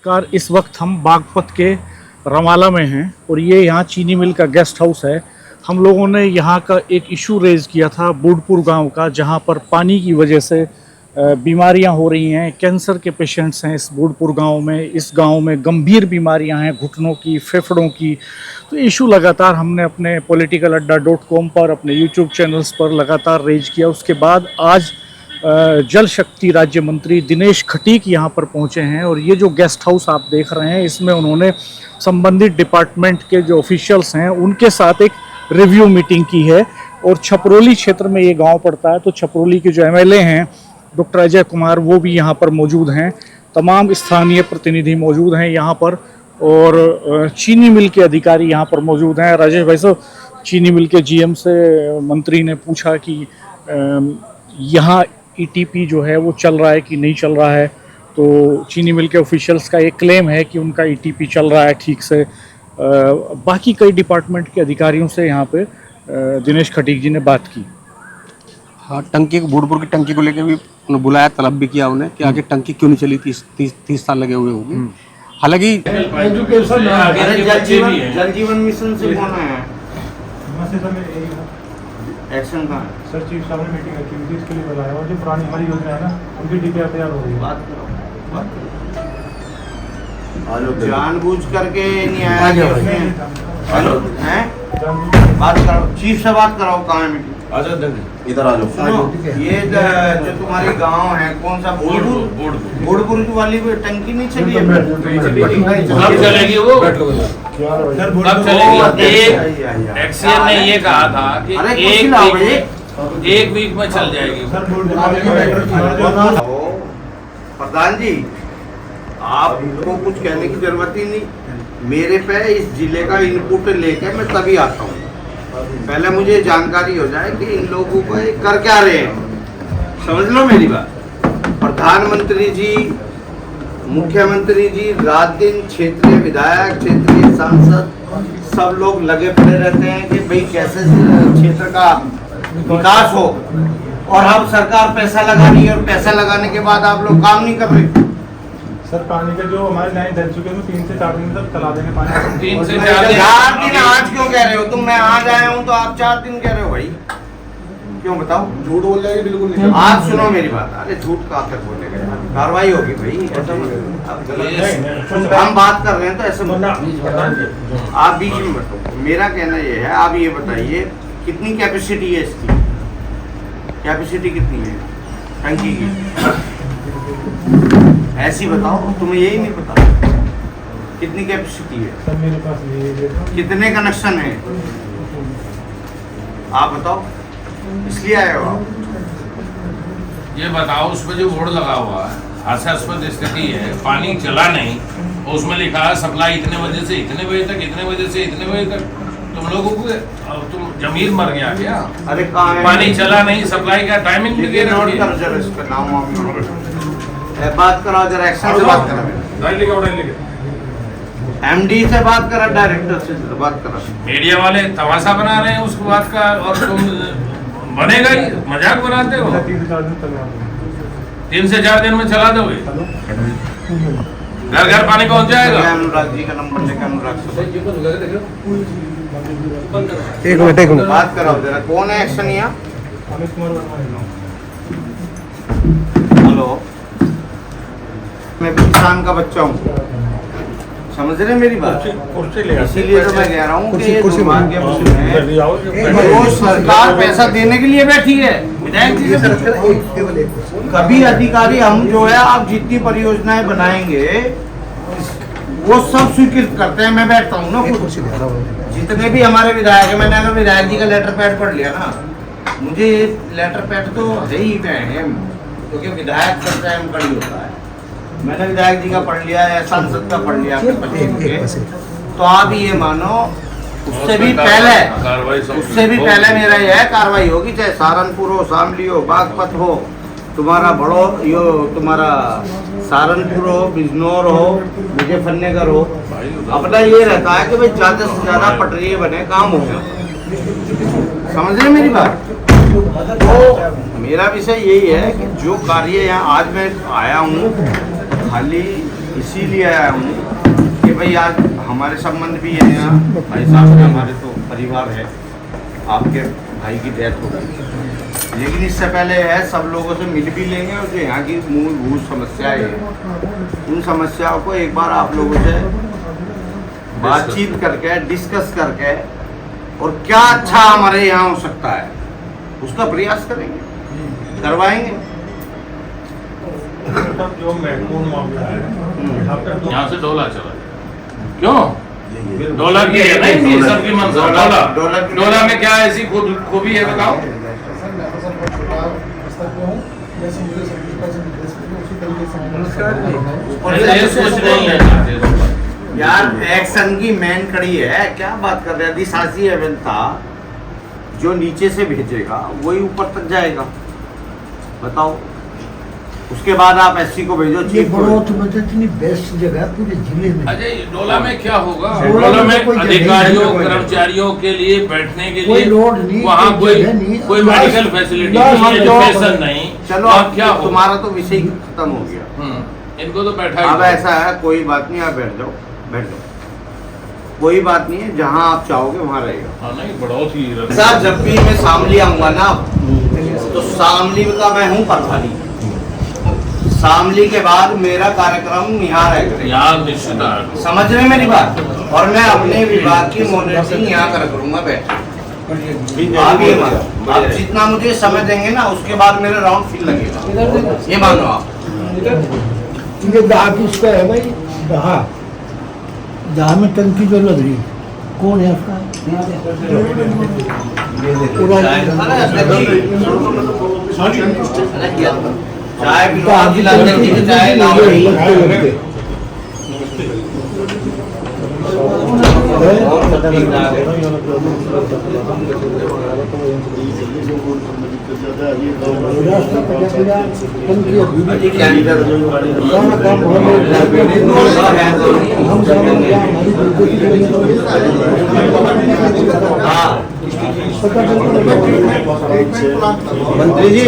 Car इस वक्त हम बागपत के रमाला में हैं और ये यहाँ चीनी मिल का गेस्ट हाउस है। हम लोगों ने यहाँ का एक इशू रेज़ किया था बूढ़पुर गांव का, जहाँ पर पानी की वजह से बीमारियाँ हो रही हैं। कैंसर के पेशेंट्स हैं इस बूढ़पुर गांव में। इस गांव में गंभीर बीमारियाँ हैं, घुटनों की, फेफड़ों की। तो इशू लगातार हमने अपने politicaladda.com पर, अपने यूट्यूब चैनल्स पर लगातार रेज किया। उसके बाद आज जल शक्ति राज्य मंत्री दिनेश खटीक यहाँ पर पहुँचे हैं और ये जो गेस्ट हाउस आप देख रहे हैं, इसमें उन्होंने संबंधित डिपार्टमेंट के जो ऑफिशियल्स हैं उनके साथ एक रिव्यू मीटिंग की है। और छपरोली क्षेत्र में ये गांव पड़ता है, तो छपरोली के जो एमएलए हैं डॉक्टर अजय कुमार, वो भी यहाँ पर मौजूद हैं। तमाम स्थानीय प्रतिनिधि मौजूद हैं यहाँ पर और चीनी मिल के अधिकारी यहाँ पर मौजूद हैं। राजेश भाई साहब, चीनी मिल के जीएम से मंत्री ने पूछा कि यहाँ ईटीपी जो है वो चल रहा है कि नहीं चल रहा है। तो चीनी मिल के ऑफिशियल्स का एक क्लेम है कि उनका ईटीपी चल रहा है ठीक से। बाकी कई डिपार्टमेंट के अधिकारियों से यहाँ पे दिनेश खटीक जी ने बात की। हाँ, टंकी बूढ़पुर की टंकी को लेकर भी उन्हें बुलाया, तलब भी किया उन्हें कि आगे टंकी क्यों नहीं चली। 30 साल लगे हुए होंगे। हालांकि एजुकेशन जल जीवन मिशन से कौन आया एक्शन का सर चीफ साहब ने मीटिंग रखी थी, इसके लिए बुलाया। और जो पुरानी हमारी योजना है ना, उनकी डीपीआर तैयार हो रही है। बात करो जानबूझ करके नहीं आया उसमें। हेलो हैं, बात करो, चीफ से बात कराओ। कहाँ है मीटिंग? इधर आ जाओ। सुनो, ये जो तुम्हारी गांव है, कौन सा बूढ़पुर की वाली टंकी नहीं चली है? कब चलेगी वो? कब चलेगी? एक्सीएन ने ये कहा था कि एक वीक में चल जाएगी। प्रधान जी, आपको कुछ कहने की जरूरत ही नहीं। मेरे पे इस जिले का इनपुट लेके मैं तभी आता हूँ। पहले मुझे जानकारी हो जाए कि इन लोगों को ये कर क्या रहे हैं। समझ लो मेरी बात। प्रधानमंत्री जी, मुख्यमंत्री जी, रात दिन क्षेत्रीय विधायक, क्षेत्रीय सांसद सब लोग लगे पड़े रहते हैं कि भाई कैसे क्षेत्र का विकास हो। और हम सरकार पैसा लगा रही है और पैसा लगाने के बाद आप लोग काम नहीं कर रहे। सर पानी के जो हमारे लाइन डल चुके हैं 3 से 4 दिन तक चला देंगे पानी। 3 से 4 दिन आज क्यों कह रहे हो तुम? मैं आज आया हूँ तो आप 4 दिन कह रहे हो भाई, क्यों बताओ? झूठ बोल जाएगी बिल्कुल नहीं। आप सुनो मेरी बात। अरे झूठ कहाँ तक बोलेगा, कार्रवाई होगी भाई। ऐसा मत, हम बात कर रहे हैं तो ऐसे मत, आप बीच में बताओ। मेरा कहना ये है, आप ये बताइए कितनी कैपेसिटी है इसकी? कैपेसिटी कितनी है टंकी की? ऐसी बताओ, तुम्हें यही नहीं पता कितनी कैपेसिटी है? सर मेरे पास ये कितने कनेक्शन है आप बताओ, इसलिए आए हो आप? ये बताओ, उसमें जो बोर्ड लगा हुआ है, हास्यास्पद स्थिति है, पानी चला नहीं, उसमें लिखा है सप्लाई इतने बजे से इतने बजे तक, इतने बजे से इतने बजे तक। तुम लोगों को तुम जमीर मर गया क्या? अरे कहाँ है? पानी चला नहीं, सप्लाई का टाइमिंग भी दे नोट रखी कर जरा इसका नाम वाम नोट कर। बात कराओ जरा, एक्शन से बात करा। एमडी से बात करा, डायरेक्टर से बात करा। मीडिया वाले तमाशा बना रहे हैं उसको बात का, और तुम बनेगा ही, मजाक बनाते हो। 3 से 4 दिन चला देंगे। 3 से 4 दिन में चला दोगे? घर घर पानी पहुंच जाएगा। अनुराग जी का नंबर लेकर अनुराग से एक मिनट बात कराओ जरा। कौन है एक्शन यहाँ? अमित कुमार वर्मा। हेलो, मैं भी किसान का बच्चा हूँ, समझ रहे मेरी बात? इसीलिए तो मैं कह रहा हूँ कि जो सरकार पैसा देने के लिए बैठी है, विधायक जी से कभी अधिकारी हम जो है, आप जितनी परियोजनाएं बनाएंगे वो सब स्वीकृत करते हैं। मैं बैठता हूँ ना, जितने भी हमारे विधायक है, मैंने अगर विधायक जी का लेटर पैड पढ़ लिया ना, मुझे लेटर पैड तो है ही अहम, क्योंकि विधायक सबसे अहम कड़ी होता है। मैंने विधायक जी का पढ़ लिया या सांसद का पढ़ लिया अपने पटेल के, तो आप ये मानो उससे भी पहले मेरा यह है कार्रवाई होगी, चाहे सहारनपुर हो, शामली हो, बागपत हो, तुम्हारा बड़ो यो तुम्हारा सहारनपुर हो, बिजनौर हो, मुजफ्फरनगर हो। अपना ये रहता है कि भाई ज़्यादा से ज़्यादा पटरियाँ बने, काम हो गया। समझ रहे मेरी बात? तो मेरा विषय यही है कि जो कार्य यहाँ आज मैं आया हूँ, खाली इसीलिए आया हूँ कि भाई आज हमारे संबंध भी है यहाँ, भाई साहब के हमारे तो परिवार है, आपके भाई की डेथ हो गई, लेकिन इससे पहले है सब लोगों से मिल भी लेंगे और जो यहाँ की मूलभूत समस्याएं हैं उन समस्याओं को एक बार आप लोगों से बातचीत करके डिस्कस करके और क्या अच्छा हमारे यहाँ हो सकता है उसका प्रयास करेंगे, करवाएंगे। जो महत्वपूर्ण मामला है यहाँ पे यहाँ से डोला चला क्यों? डोला की है ना इनकी सबकी मंशा। डोला में क्या ऐसी खूबी है बताओ? कुछ नहीं है यार एक्शन की मेन कड़ी है, क्या बात कर रहे हैं? अधिशासी अभियंता जो नीचे से भेजेगा वही ऊपर तक जाएगा, बताओ। उसके बाद आप एससी को भेजो, ये चीफ को बहुत मतलब इतनी बेस्ट जगह पूरे जिले में। अजय डोला में क्या होगा? डोला डोला में में कोई जगह अधिकारियों नहीं है। कर्मचारियों के लिए बैठने के कोई लिए रोड नहीं, वहाँ कोई कोई जगह नहीं। कोई मेडिकल फैसिलिटी लास्ट नहीं, जो- एजुकेशन नहीं। चलो वहाँ अब क्या होगा? तुम्हारा तो विषय ही खत्म हो गया। इनको तो बैठा अब ही ऐसा है, कोई बात नहीं, आप बैठ जाओ, बैठ जाओ, कोई बात नहीं है, जहाँ आप चाहोगे वहाँ रहेगा। हाँ नहीं बढ़ोत ही साहब जब भी मैं शामली आऊंगा ना तो शामली का मैं हूँ प्रभारी, शामली के बाद मेरा कार्यक्रम यहाँ रहेगा, यहाँ निश्चित है। समझ रहे हैं मेरी बात? और मैं अपने विभाग की मॉनिटरिंग यहाँ कर करूँगा बैठ। आप ये मानो, आप जितना मुझे समय देंगे ना उसके बाद मेरा राउंड फिर लगेगा, ये मानो आप। ये दाह किसका है भाई? दाह दाह में टंकी जो लग रही कौन है उसका? चाय पिलवा दिलाते हैं, चाय लाओ। मंत्री जी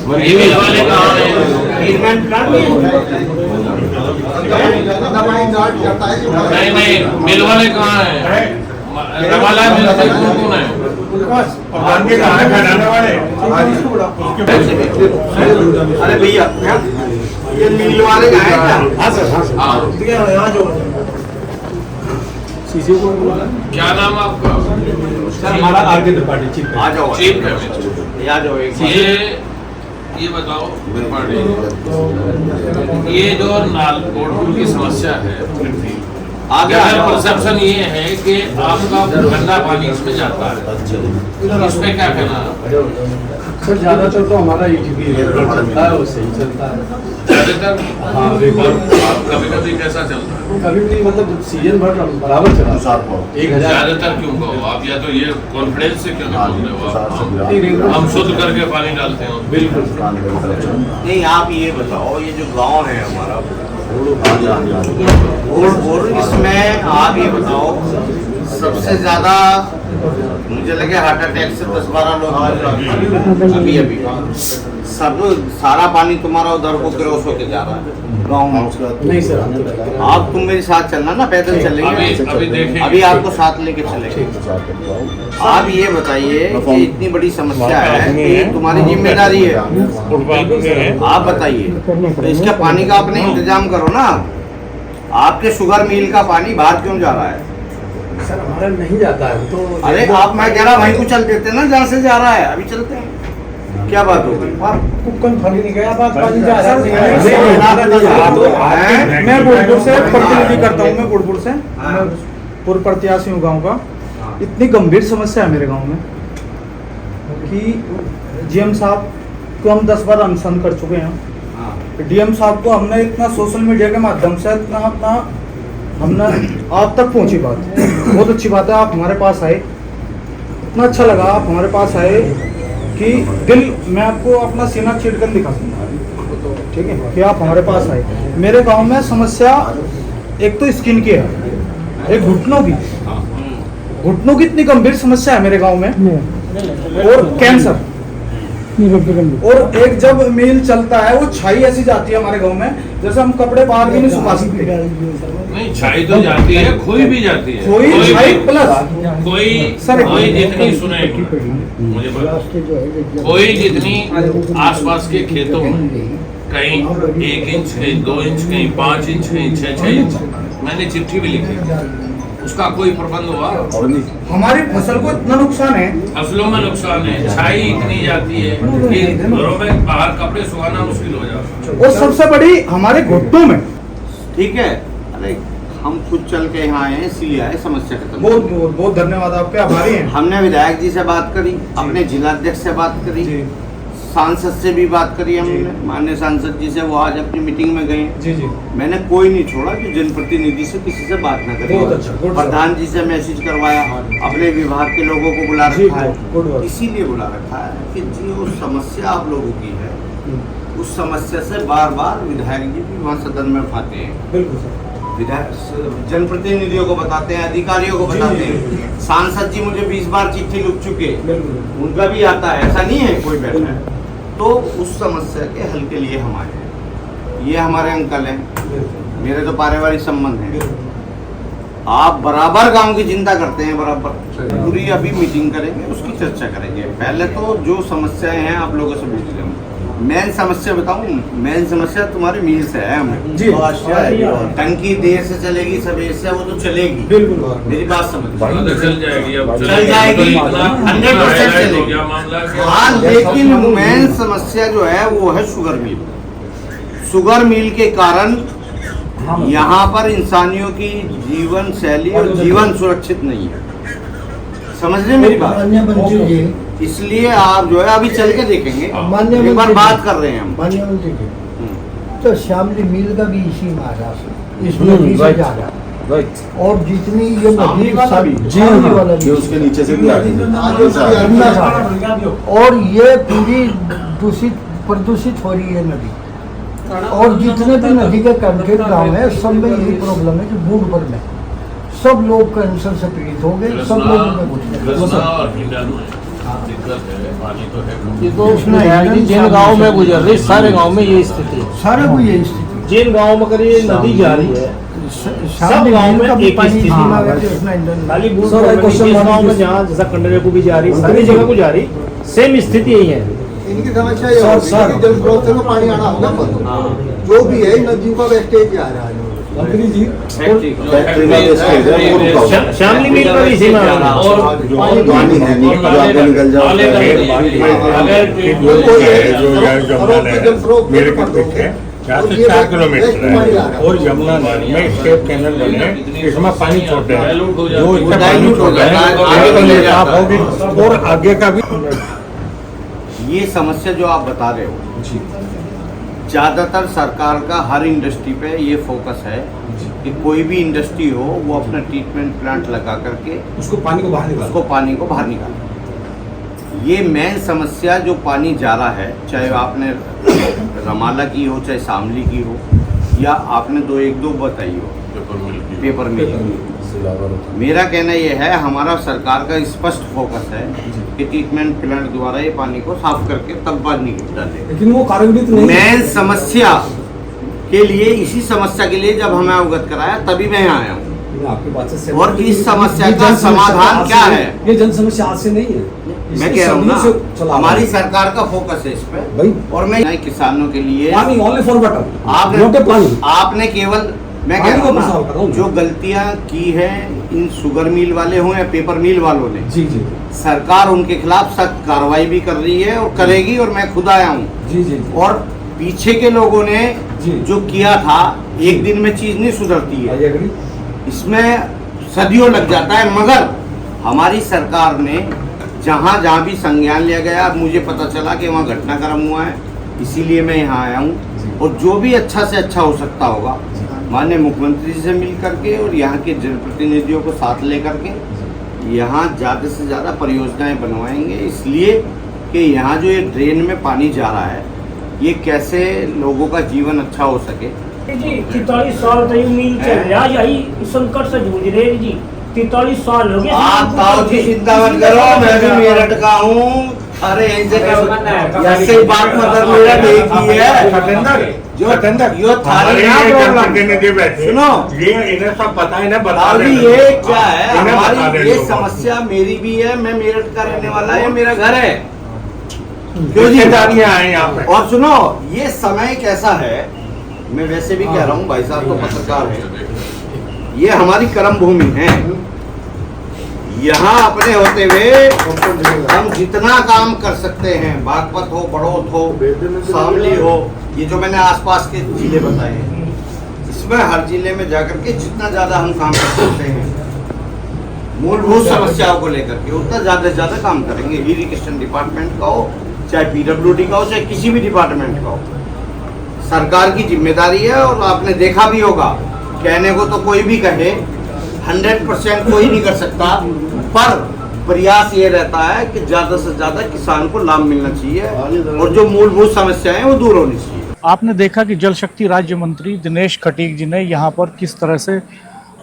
मिल वाले कहाँ हैं? ट्रीटमेंट प्लान नहीं नहीं मिल वाले कहाँ हैं? रवाला मिल से कौन है? अरे भैया ये मिल वाले का है क्या? हाँ क्या नाम आपका? सर हमारा आरके त्रिपाठी चीफ आ जाओ, चीफ है। आ जाओ एक ये बताओ ये जो नालकोड़ की समस्या है, आगे परसेप्शन ये है कि आपका गंदा पानी इसमें जाता है, इसमें क्या कहना है? सर ज़्यादातर तो हमारा ईटीपी चलता है, वो सही चलता है ज्यादातर। हाँ कभी कभी कैसा चलता है? कभी भी मतलब सीजन भर बराबर चला 1000 ज्यादातर क्यों कहो आप? या तो ये कॉन्फिडेंस से क्यों नहीं बोल रहे हो आप? हम शुद्ध करके पानी डालते हैं बिल्कुल। नहीं, आप ये बताओ ये जो गांव है हमारा और इसमें आप ये बताओ सबसे ज्यादा मुझे लगे हार्ट अटैक से 10-12 लोग अभी सब सारा पानी तुम्हारा उधर को क्रॉस होके जा रहा है गाँव में। नहीं सर आप तुम मेरे साथ चलना ना, पैदल चलेंगे, अभी देखेंगे। अभी आपको साथ लेके चलेंगे। आप ये बताइए कि इतनी बड़ी समस्या है कि तुम्हारी जिम्मेदारी है, आप बताइए तो इसका पानी का अपने इंतजाम करो ना। आपके शुगर मिल का पानी बाहर क्यों जा रहा है? सर हमारा नहीं जाता है तो। अरे आप मैं कह रहा वहीं को चल देते ना जहाँ से जा रहा है, अभी चलते हैं, क्या बात हो गई? आपको कंफर्म नहीं गया बात पानी जा रहा है। मैं बुढ़पुर से प्रतिनिधि करता हूँ, मैं बुढ़पुर से पूर्व प्रत्याशी हूँ गाँव का। इतनी गंभीर समस्या है मेरे गांव में कि जीएम साहब को हम 10 बार अनशन कर चुके हैं। डीएम साहब को हमने इतना सोशल मीडिया के माध्यम से इतना अपना हमने आप तक पहुंची बात, बहुत अच्छी बात है आप हमारे पास आए, इतना अच्छा लगा आप हमारे पास आए कि दिल मैं आपको अपना सीना चीर कर दिखा दूंगा, ठीक है, कि आप हमारे पास आए। मेरे गांव में समस्या एक तो स्किन की है, एक घुटनों की इतनी गंभीर समस्या है मेरे गांव में, और कैंसर और एक जब मिल चलता है वो छाई ऐसी जाती है हमारे गांव में, जैसे हम कपड़े बाहर भी नहीं सुखा सकते। नहीं, छाई तो जाती है, खोई भी जाती है। खोई छाई प्लस कोई जितनी सुनेगी मुझे पता, कोई जितनी आसपास के खेतों में कहीं 1 इंच, कहीं 2 इंच, कहीं 5 इंच, कहीं 6 इंच, मैंने चिट्ठी भी लिखी, उसका कोई प्रबंध हुआ? हमारी फसल को इतना नुकसान है, फसलों में नुकसान है, छाई इतनी जाती है कि घरों में बाहर कपड़े सुखाना मुश्किल हो जाता है। और सबसे बड़ी हमारे घुट्टों में। ठीक है, अरे हम खुद चल के यहाँ आए हैं, इसलिए आए, समस्या खत्म। बहुत बहुत बहुत धन्यवाद, आपके आभारी हैं। हमने विधायक जी से बात करी, अपने जिलाध्यक्ष से बात करी, सांसद से भी बात करी हमने, माननीय सांसद जी से, वो आज अपनी मीटिंग में गए। जी जी, मैंने कोई नहीं छोड़ा जो जनप्रतिनिधि से किसी से बात न करी। बहुत अच्छा, गुड प्रधान जी से मैसेज करवाया, अपने विभाग के लोगों को बुला जी, रखा है, गुड वर्क। इसीलिए बुला रखा है कि जो समस्या आप लोगों की है, उस समस्या से बार बार विधायक जी भी वहाँ सदन में उठाते हैं, बिल्कुल सर। विधायक जनप्रतिनिधियों को बताते हैं, अधिकारियों को जी, बताते जी, हैं। सांसद जी मुझे 20 बार चिट्ठी लिख चुके, बिल्कुल उनका भी आता है, ऐसा नहीं है कोई बैठा है। तो उस समस्या के हल के लिए हम आए हैं। ये हमारे अंकल हैं, मेरे तो पारिवारिक संबंध हैं। आप बराबर गांव की चिंता करते हैं, बराबर पूरी अभी मीटिंग करेंगे, उसकी चर्चा करेंगे। पहले तो जो समस्याएं हैं आप लोगों से पूछ रहे हैं। मेन समस्या बताऊं, मेन समस्या तुम्हारे मील से है हमें जी। टंकी देर से चलेगी, सवेर से, वो तो चलेगी, बिल्कुल मेरी बात समझ। चल जाएगी, अब चल जाएगी, 100% चलेगी। क्या मामला है? हाँ, लेकिन मेन समस्या जो है वो है शुगर मिल। शुगर मिल के कारण यहाँ पर इंसानियों की जीवन शैली और जीवन सुरक्षित नहीं है, समझ रहे मेरी बात? माननीय मंत्री जी, इसलिए आप जो है अभी चल के देखेंगे, माननीय एक बार मंत्री बात जी, कर रहे हैं हम। माननीय मंत्री जी, तो श्यामली मिल का भी इसी महाराष्ट्र इस नदी से जा रहा है, और जितनी ये नदी श्यामली वाला भी, उसके नीचे से भी आगे गंगा घाट है, और ये पूरी प्रदूषित हो रही है नदी। और जितने भी नदी के कंटे गाँव है, सब में यही प्रॉब्लम है कि बूढ़ में सब लोग कैंसर से पीड़ित हो गए, सब लोगों में कृष्णा और हिंडन में दिक्कत है, पानी तो है। ये तो जिन गाँव में गुजर रही, सारे गाँव में ये स्थिति है। सारे को ये स्थिति, जिन गाँव में अगर ये नदी जा रही है, सब गाँव में एक ही स्थिति खाली गाँव में जहाँ जैसा कंडरे को भी जा रही, सारी जगह को जा रही, सेम स्थिति यही है। इनकी समस्या ये होगी कि जल स्रोत से पानी आना होगा बंद, जो भी है नदियों का वेस्टेज आ रहा है। फैक्ट्री का वेस्टेज है, वो रुका हुआ है। श्यामली मिल पर इसी में और पानी है नहीं, जो आगे निकल जाओ। मेरे को पीछे 4 किलोमीटर है, और यमुना नदी में स्टेप कैनल बने, इसमें पानी छोड़ते हैं, जो इसमें पानी छोड़ते हैं साफ होगी, और आगे का भी। ये समस्या जो आप बता रहे हो, ज़्यादातर सरकार का हर इंडस्ट्री पे ये फोकस है कि कोई भी इंडस्ट्री हो वो अपना ट्रीटमेंट प्लांट लगा करके उसको पानी को बाहर निकाले। ये मेन समस्या जो पानी जा रहा है, चाहे आपने रमाला की हो, चाहे शामली की हो, या आपने 1-2 बताई हो पेपर मिल। मेरा कहना ये है, हमारा सरकार का स्पष्ट फोकस है कि ट्रीटमेंट प्लांट द्वारा ये पानी को साफ करके तब बाद निकल डाले, लेकिन वो कार्यान्वित नहीं। मेन समस्या के लिए, इसी समस्या के लिए जब हमें अवगत कराया तभी मैं यहाँ आया हूँ। आपकी बात से और इस समस्या का समाधान क्या है, ये जन समस्या आज से नहीं है, मैं कह रहा हूँ ना, हमारी सरकार का फोकस है इस पे। और मैं किसानों के लिए पानी ओनली फॉर वाटर, आपने केवल, मैं कह रहा हूँ जो गलतियां की हैं इन शुगर मिल वाले हों या पेपर मिल वालों ने, जी जी, सरकार उनके खिलाफ सख्त कार्रवाई भी कर रही है और करेगी, और मैं खुद आया हूँ। जी जी, और पीछे के लोगों ने जो किया था, एक दिन में चीज नहीं सुधरती है, इसमें सदियों लग जाता है। मगर हमारी सरकार ने जहाँ जहाँ भी संज्ञान लिया गया, मुझे पता चला कि वहाँ घटनाक्रम हुआ है, इसीलिए मैं यहाँ आया हूँ। और जो भी अच्छा से अच्छा हो सकता होगा, माननीय मुख्यमंत्री जी से मिल करके और यहाँ के जनप्रतिनिधियों को साथ लेकर के यहाँ ज़्यादा से ज़्यादा परियोजनाएं बनवाएंगे, इसलिए कि यहाँ जो ये ड्रेन में पानी जा रहा है, ये कैसे लोगों का जीवन अच्छा हो सके। जी 43 साल तक मिल चल रहा, यही संकट से जूझ रहे जी। 43 साल हो गए। आप ताऊ जी चिंता मत करो, मैं भी मेरठ का हूँ, अरे ऐसे ऐसे बात मतलब मेरा देखी है जो यो थारी ना प्रॉब्लम सुनो ये इन्हें सब पता है ना, बता अभी देना। ये क्या है इन्हें बता हमारी देना ये लोगों को। समस्या मेरी भी है, मैं मेरठ का रहने वाला है, मेरा घर है। क्यों जिम्मेदारियां आए यहाँ पे? और सुनो ये समय कैसा है, मैं वैसे भी कह रहा हूँ भाई साहब तो पत्रकार है, ये हमारी कर्म भूमि है। यहाँ अपने होते हुए हम जितना काम कर सकते हैं, बागपत हो, बड़ौत हो, शामली हो, ये जो मैंने आसपास के जिले बताए हैं, इसमें हर जिले में जाकर के जितना ज्यादा हम काम कर सकते हैं मूलभूत समस्याओं को लेकर के, उतना ज्यादा से ज्यादा काम करेंगे। इरिगेशन डिपार्टमेंट का हो, चाहे पीडब्ल्यूडी का हो, चाहे किसी भी डिपार्टमेंट का हो, सरकार की जिम्मेदारी है। और आपने देखा भी होगा, कहने को तो कोई भी कहे, 100% कोई नहीं कर सकता, पर प्रयास ये रहता है कि ज्यादा से ज्यादा किसान को लाभ मिलना चाहिए और जो मूलभूत समस्याएं वो दूर होनी चाहिए। आपने देखा कि जल शक्ति राज्य मंत्री दिनेश खटीक जी ने यहाँ पर किस तरह से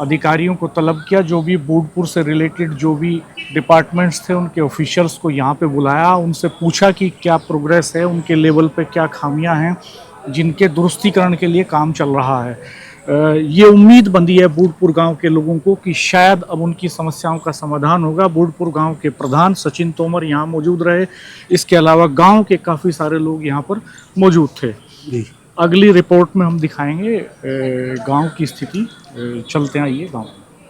अधिकारियों को तलब किया, जो भी बूडपुर से रिलेटेड जो भी डिपार्टमेंट्स थे उनके ऑफिशियल्स को यहाँ पे बुलाया, उनसे पूछा कि क्या प्रोग्रेस है, उनके लेवल पे क्या खामियां हैं जिनके दुरुस्तीकरण के लिए काम चल रहा है। ये उम्मीद बंधी है बूडपुर गांव के लोगों को कि शायद अब उनकी समस्याओं का समाधान होगा। बूडपुर गांव के प्रधान सचिन तोमर यहाँ मौजूद रहे, इसके अलावा गांव के काफ़ी सारे लोग यहाँ पर मौजूद थे। अगली रिपोर्ट में हम दिखाएंगे गांव की स्थिति। चलते हैं, आइए गांव।